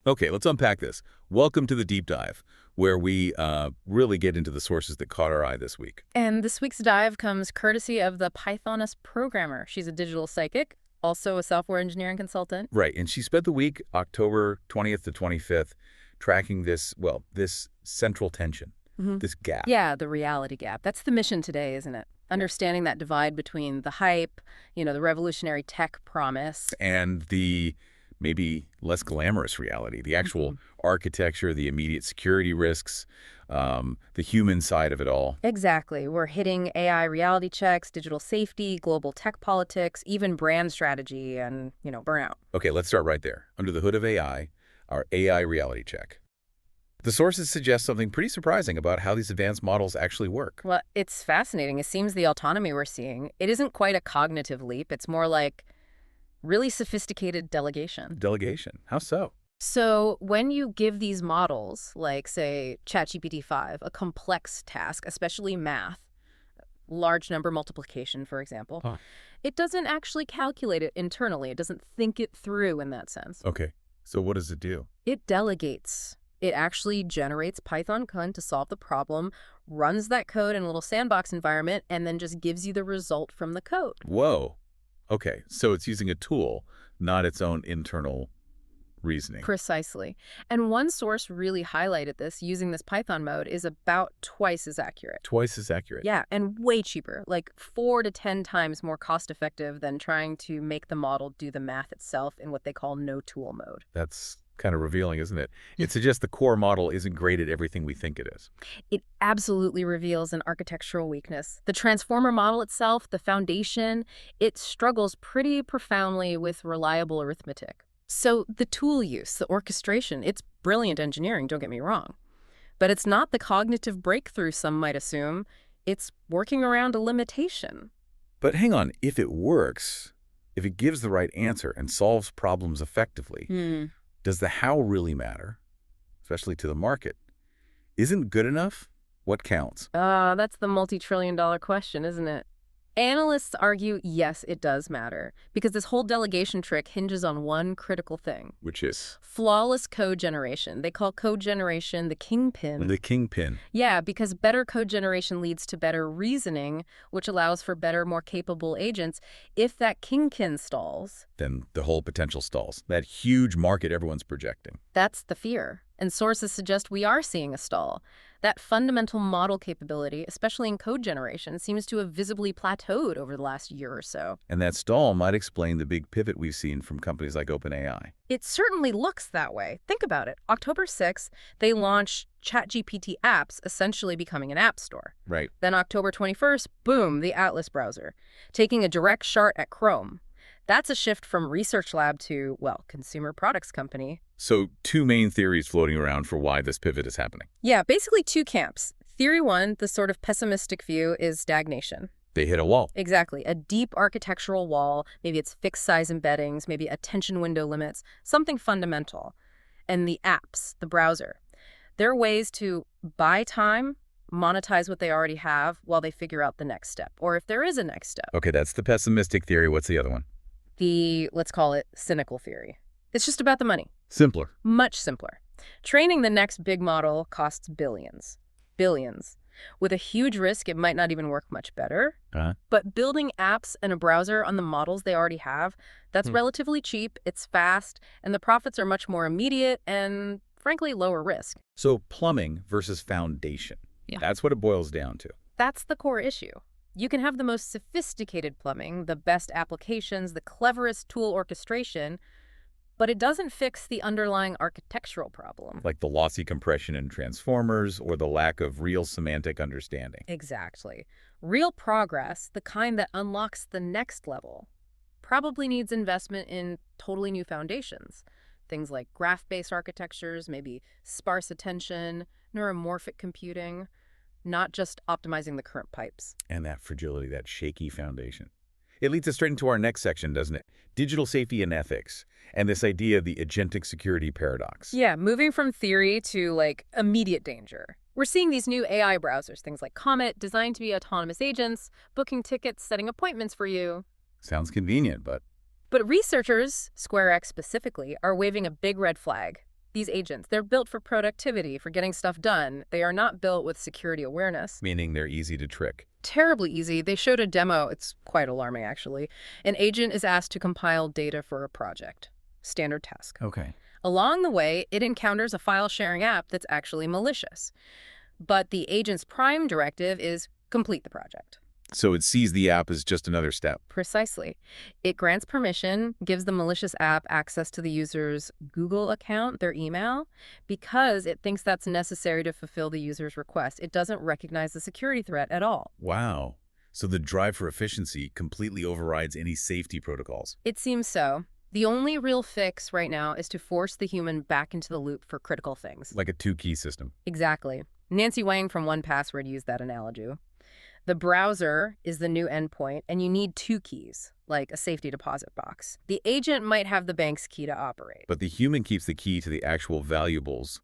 Okay, let's unpack this. Welcome to the deep dive, where we really get into the sources that caught our eye this week. And this week's dive comes courtesy of the Pythoness Programmer. She's a digital psychic, also a software engineering consultant. Right, and she spent the week, October 20th to 25th, tracking this, well, this central tension, this gap. Yeah, the reality gap. That's the mission today, isn't it? Understanding that divide between the hype, the revolutionary tech promise. And the maybe less glamorous reality, the actual architecture, the immediate security risks, the human side of it all. Exactly. We're hitting AI reality checks, digital safety, global tech politics, even brand strategy and, burnout. Okay, let's start right there. Under the hood of AI, our AI reality check. The sources suggest something pretty surprising about how these advanced models actually work. Well, it's fascinating. It seems the autonomy we're seeing, it isn't quite a cognitive leap. It's more like really sophisticated delegation. Delegation. How so? So when you give these models, like, say, ChatGPT-5, a complex task, especially math, large number multiplication, for example, it doesn't actually calculate it internally. It doesn't think it through in that sense. Okay, so what does it do? It delegates. It actually generates Python code to solve the problem, runs that code in a little sandbox environment, and then just gives you the result from the code. Whoa. Okay, so it's using a tool, not its own internal reasoning. Precisely. And one source really highlighted this using this Python mode is about twice as accurate. Twice as accurate. Yeah, and way cheaper, like 4 to 10 times more cost-effective than trying to make the model do the math itself in what they call no-tool mode. That's kind of revealing, isn't it? It suggests the core model isn't great at everything we think it is. It absolutely reveals an architectural weakness. The transformer model itself, the foundation, it struggles pretty profoundly with reliable arithmetic. So the tool use, the orchestration, it's brilliant engineering, don't get me wrong. But it's not the cognitive breakthrough some might assume. It's working around a limitation. But hang on, if it works, if it gives the right answer and solves problems effectively, does the how really matter, especially to the market? Isn't good enough what counts? That's the multi-trillion-dollar question, isn't it? Analysts argue, yes, it does matter, because this whole delegation trick hinges on one critical thing. Which is? Flawless code generation. They call code generation the kingpin. The kingpin. Yeah, because better code generation leads to better reasoning, which allows for better, more capable agents. If that kingpin stalls, Then the whole potential stalls. That huge market everyone's projecting. that's the fear. And sources suggest we are seeing a stall. That fundamental model capability, especially in code generation, seems to have visibly plateaued over the last year or so. And that stall might explain the big pivot we've seen from companies like OpenAI. It certainly looks that way. Think about it. October 6th, they launched ChatGPT apps, essentially becoming an app store. Right. Then October 21st, boom, the Atlas browser, taking a direct shot at Chrome. That's a shift from research lab to, well, consumer products company. So two main theories floating around for why this pivot is happening. Yeah, basically two camps. Theory one, the sort of pessimistic view, is stagnation. They hit a wall. Exactly. A deep architectural wall. Maybe it's fixed size embeddings, maybe attention window limits, something fundamental. And the apps, the browser, they're ways to buy time, monetize what they already have while they figure out the next step, or if there is a next step. Okay, that's the pessimistic theory. What's the other one? The, let's call it, cynical theory. It's just about the money. Simpler. Much simpler. Training the next big model costs billions. Billions. With a huge risk, it might not even work much better. But building apps and a browser on the models they already have, that's relatively cheap, it's fast, and the profits are much more immediate and, frankly, lower risk. So plumbing versus foundation. Yeah. That's what it boils down to. That's the core issue. You can have the most sophisticated plumbing, the best applications, the cleverest tool orchestration, but it doesn't fix the underlying architectural problem. Like the lossy compression in transformers or the lack of real semantic understanding. Exactly. Real progress, the kind that unlocks the next level, probably needs investment in totally new foundations. Things like graph-based architectures, maybe sparse attention, neuromorphic computing, not just optimizing the current pipes. And that fragility, that shaky foundation. It leads us straight into our next section, doesn't it? Digital safety and ethics, and this idea of the agentic security paradox. Yeah, moving from theory to, like, immediate danger. We're seeing these new AI browsers, things like Comet, designed to be autonomous agents, booking tickets, setting appointments for you. Sounds convenient, but... But researchers, SquareX specifically, are waving a big red flag. These agents, they're built for productivity, for getting stuff done. They are not built with security awareness. Meaning they're easy to trick. Terribly easy. They showed a demo. It's quite alarming, actually. An agent is asked to compile data for a project. Standard task. Okay. Along the way, it encounters a file-sharing app that's actually malicious. But the agent's prime directive is complete the project. So it sees the app as just another step. Precisely. It grants permission, gives the malicious app access to the user's Google account, their email, because it thinks that's necessary to fulfill the user's request. It doesn't recognize the security threat at all. Wow. So the drive for efficiency completely overrides any safety protocols. It seems so. The only real fix right now is to force the human back into the loop for critical things. Like a two-key system. Exactly. Nancy Wang from 1Password used that analogy. The browser is the new endpoint, and you need two keys, like a safety deposit box. The agent might have the bank's key to operate. But the human keeps the key to the actual valuables,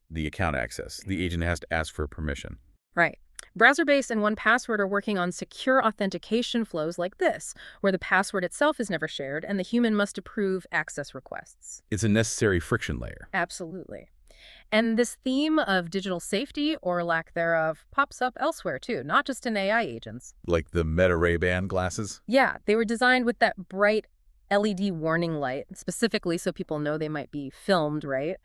the account access. The agent has to ask for permission. Right. Browser-based and 1Password are working on secure authentication flows like this, where the password itself is never shared, and the human must approve access requests. It's a necessary friction layer. Absolutely. And this theme of digital safety, or lack thereof, pops up elsewhere too, not just in AI agents. Like the Meta Ray-Ban glasses? Yeah, they were designed with that bright LED warning light, specifically so people know they might be filmed, right?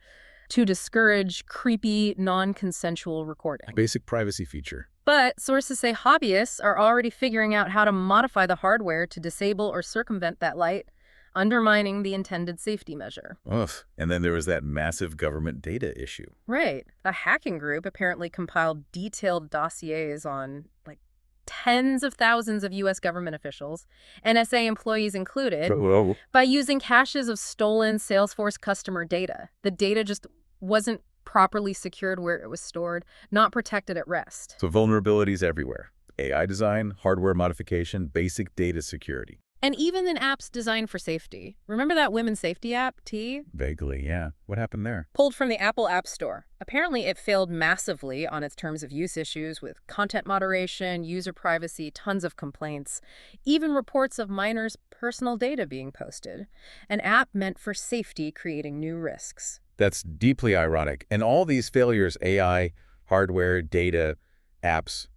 To discourage creepy, non-consensual recording. Basic privacy feature. But sources say hobbyists are already figuring out how to modify the hardware to disable or circumvent that light, undermining the intended safety measure. Ugh. And then there was that massive government data issue. Right. A hacking group apparently compiled detailed dossiers on, like, tens of thousands of U.S. government officials, NSA employees included, by using caches of stolen Salesforce customer data. The data just wasn't properly secured where it was stored, not protected at rest. So vulnerabilities everywhere. AI design, hardware modification, basic data security. And even in apps designed for safety. Remember that women's safety app, T? Vaguely, yeah. What happened there? Pulled from the Apple App Store. Apparently, it failed massively on its terms of use issues with content moderation, user privacy, tons of complaints, even reports of minors' personal data being posted. An app meant for safety creating new risks. That's deeply ironic. And all these failures, AI, hardware, data, apps,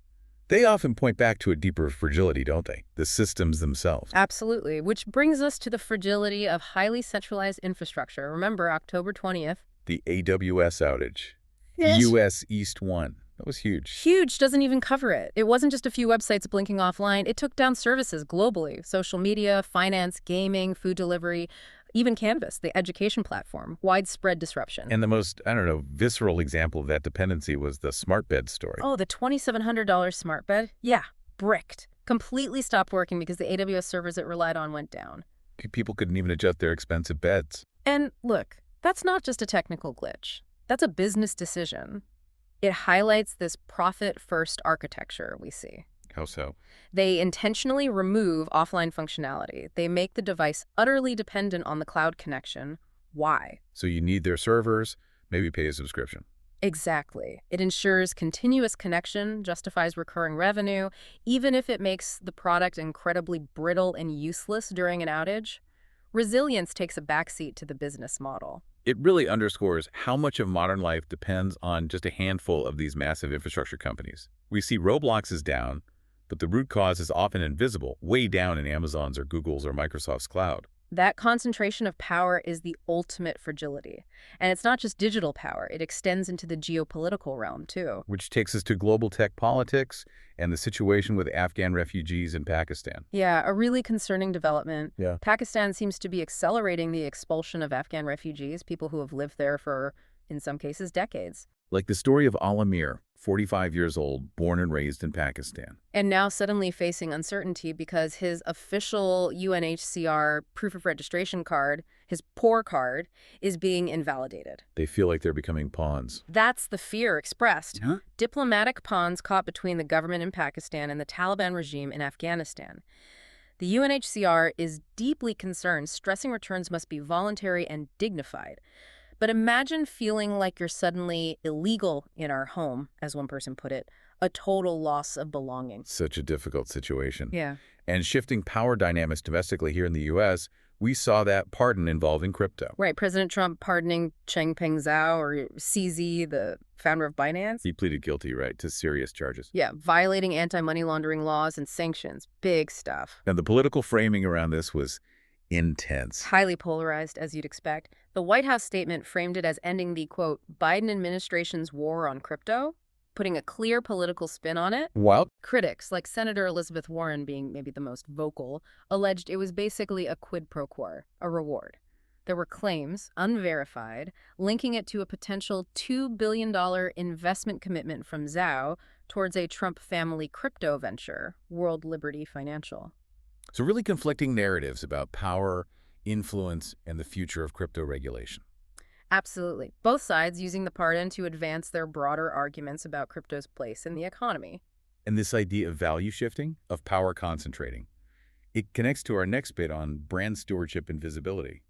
they often point back to a deeper fragility, don't they? The systems themselves. Absolutely, which brings us to the fragility of highly centralized infrastructure. Remember, October 20th. The AWS outage. Yes. US East 1. That was huge. Huge doesn't even cover it. It wasn't just a few websites blinking offline. It took down services globally. Social media, finance, gaming, food delivery, even Canvas, the education platform. Widespread disruption. And the most, visceral example of that dependency was the smart bed story. Oh, the $2,700 smart bed? Yeah, bricked. Completely stopped working because the AWS servers it relied on went down. People couldn't even adjust their expensive beds. And look, that's not just a technical glitch. That's a business decision. It highlights this profit-first architecture we see. How so? They intentionally remove offline functionality. They make the device utterly dependent on the cloud connection. Why? So you need their servers, maybe pay a subscription. Exactly. It ensures continuous connection, justifies recurring revenue, even if it makes the product incredibly brittle and useless during an outage. Resilience takes a backseat to the business model. It really underscores how much of modern life depends on just a handful of these massive infrastructure companies. We see Roblox is down, but the root cause is often invisible, way down in Amazon's or Google's or Microsoft's cloud. That concentration of power is the ultimate fragility. And it's not just digital power. It extends into the geopolitical realm, too. Which takes us to global tech politics and the situation with Afghan refugees in Pakistan. Yeah, a really concerning development. Yeah. Pakistan seems to be accelerating the expulsion of Afghan refugees, people who have lived there for, in some cases, decades. Like the story of Alamir, 45 years old, born and raised in Pakistan. And now suddenly facing uncertainty because his official UNHCR proof of registration card, his POR card, is being invalidated. They feel like they're becoming pawns. That's the fear expressed. Huh? Diplomatic pawns caught between the government in Pakistan and the Taliban regime in Afghanistan. The UNHCR is deeply concerned, stressing returns must be voluntary and dignified. But imagine feeling like you're suddenly illegal in our home, as one person put it, a total loss of belonging. Such a difficult situation. Yeah. And shifting power dynamics domestically here in the U.S., We saw that pardon involving crypto. Right, President Trump pardoning Changpeng Zhao or CZ, the founder of Binance. He pleaded guilty, right, to serious charges. Yeah, violating anti-money laundering laws and sanctions. Big stuff. Now, the political framing around this was intense. Highly polarized, as you'd expect. The White House statement framed it as ending the, quote, Biden administration's war on crypto, putting a clear political spin on it. While Critics, like Senator Elizabeth Warren being maybe the most vocal, alleged it was basically a quid pro quo, a reward. There were claims, unverified, linking it to a potential $2 billion investment commitment from Zhao towards a Trump family crypto venture, World Liberty Financial. So really conflicting narratives about power, influence, and the future of crypto regulation. Absolutely. Both sides using the pardon to advance their broader arguments about crypto's place in the economy. And this idea of value shifting, of power concentrating, it connects to our next bit on brand stewardship and visibility.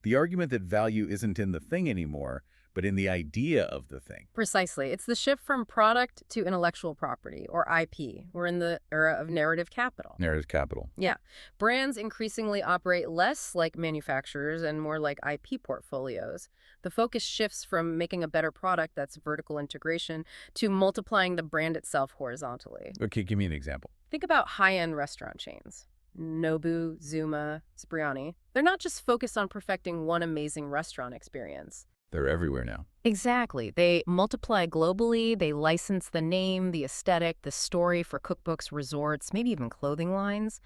The argument that value isn't in the thing anymore, but in the idea of the thing. Precisely. It's the shift from product to intellectual property, or IP. We're in the era of narrative capital. Narrative capital. Yeah. Brands increasingly operate less like manufacturers and more like IP portfolios. The focus shifts from making a better product that's vertical integration to multiplying the brand itself horizontally. Okay, give me an example. Think about high-end restaurant chains. Nobu, Zuma, Spriani. They're not just focused on perfecting one amazing restaurant experience. They're everywhere now. Exactly. They multiply globally, they license the name, the aesthetic, the story for cookbooks, resorts, maybe even clothing lines.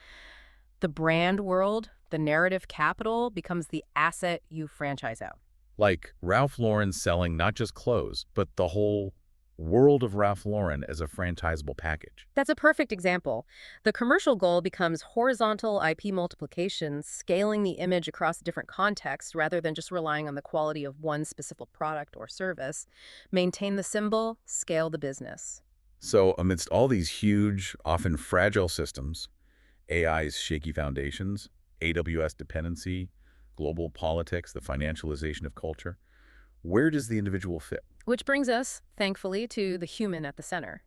The brand world, the narrative capital, becomes the asset you franchise out. Like Ralph Lauren selling not just clothes, but the whole world of Ralph Lauren as a franchisable package. That's a perfect example. The commercial goal becomes horizontal IP multiplication, scaling the image across different contexts rather than just relying on the quality of one specific product or service. Maintain the symbol, scale the business. So amidst all these huge, often fragile systems, AI's shaky foundations, AWS dependency, global politics, the financialization of culture, where does the individual fit? Which brings us, thankfully, to the human at the center.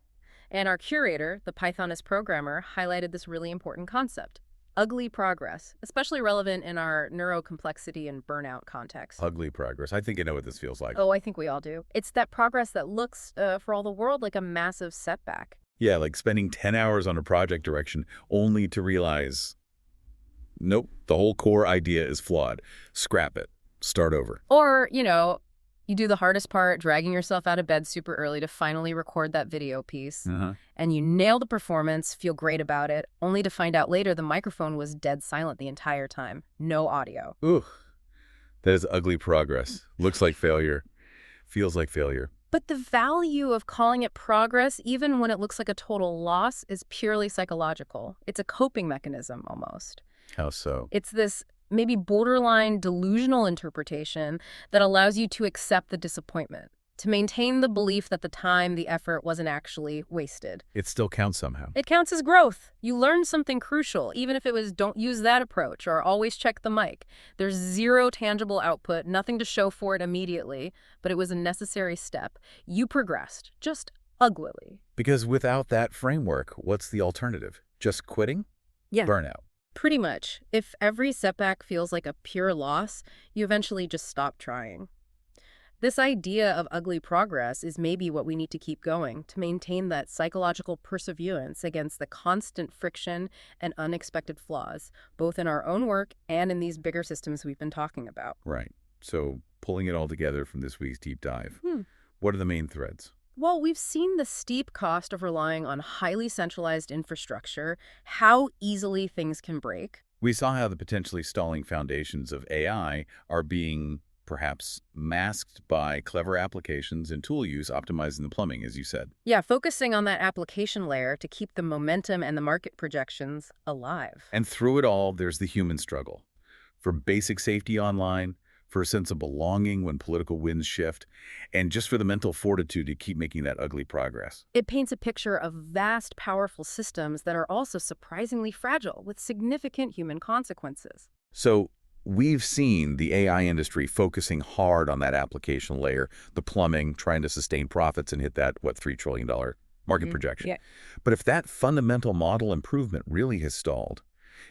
And our curator, the Pythoness Programmer, highlighted this really important concept. Ugly progress, especially relevant in our neurocomplexity and burnout context. Ugly progress. I think I know what this feels like. Oh, I think we all do. It's that progress that looks, for all the world, like a massive setback. Yeah, like spending 10 hours on a project direction only to realize, nope, the whole core idea is flawed. Scrap it. Start over. Or, you do the hardest part, dragging yourself out of bed super early to finally record that video piece. And you nail the performance, feel great about it, only to find out later the microphone was dead silent the entire time. No audio. Ooh, that is ugly progress. Looks like failure. Feels like failure. But the value of calling it progress, even when it looks like a total loss, is purely psychological. It's a coping mechanism, almost. How so? It's this maybe borderline delusional interpretation that allows you to accept the disappointment, to maintain the belief that the time, the effort wasn't actually wasted. It still counts somehow. It counts as growth. You learned something crucial, even if it was don't use that approach or always check the mic. There's zero tangible output, nothing to show for it immediately, but it was a necessary step. You progressed, just uglily. Because without that framework, what's the alternative? Just quitting? Yeah. Burnout. Pretty much. If every setback feels like a pure loss, you eventually just stop trying. This idea of ugly progress is maybe what we need to keep going to maintain that psychological perseverance against the constant friction and unexpected flaws, both in our own work and in these bigger systems we've been talking about. Right. So pulling it all together from this week's deep dive, what are the main threads? Well, we've seen the steep cost of relying on highly centralized infrastructure, how easily things can break. We saw how the potentially stalling foundations of AI are being perhaps masked by clever applications and tool use optimizing the plumbing, as you said. Yeah, focusing on that application layer to keep the momentum and the market projections alive. And through it all, there's the human struggle. For basic safety online, for a sense of belonging when political winds shift, and just for the mental fortitude to keep making that ugly progress. It paints a picture of vast, powerful systems that are also surprisingly fragile with significant human consequences. So we've seen the AI industry focusing hard on that application layer, the plumbing, trying to sustain profits and hit that, $3 trillion market projection. Yeah. But if that fundamental model improvement really has stalled,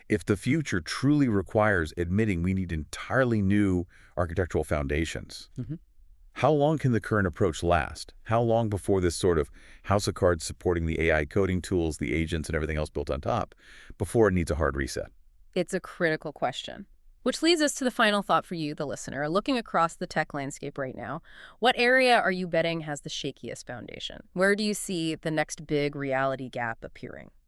If the future truly requires admitting we need entirely new architectural foundations, how long can the current approach last? How long before this sort of house of cards supporting the AI coding tools, the agents, and everything else built on top, before it needs a hard reset? It's a critical question. Which leads us to the final thought for you, the listener. Looking across the tech landscape right now, what area are you betting has the shakiest foundation? Where do you see the next big reality gap appearing?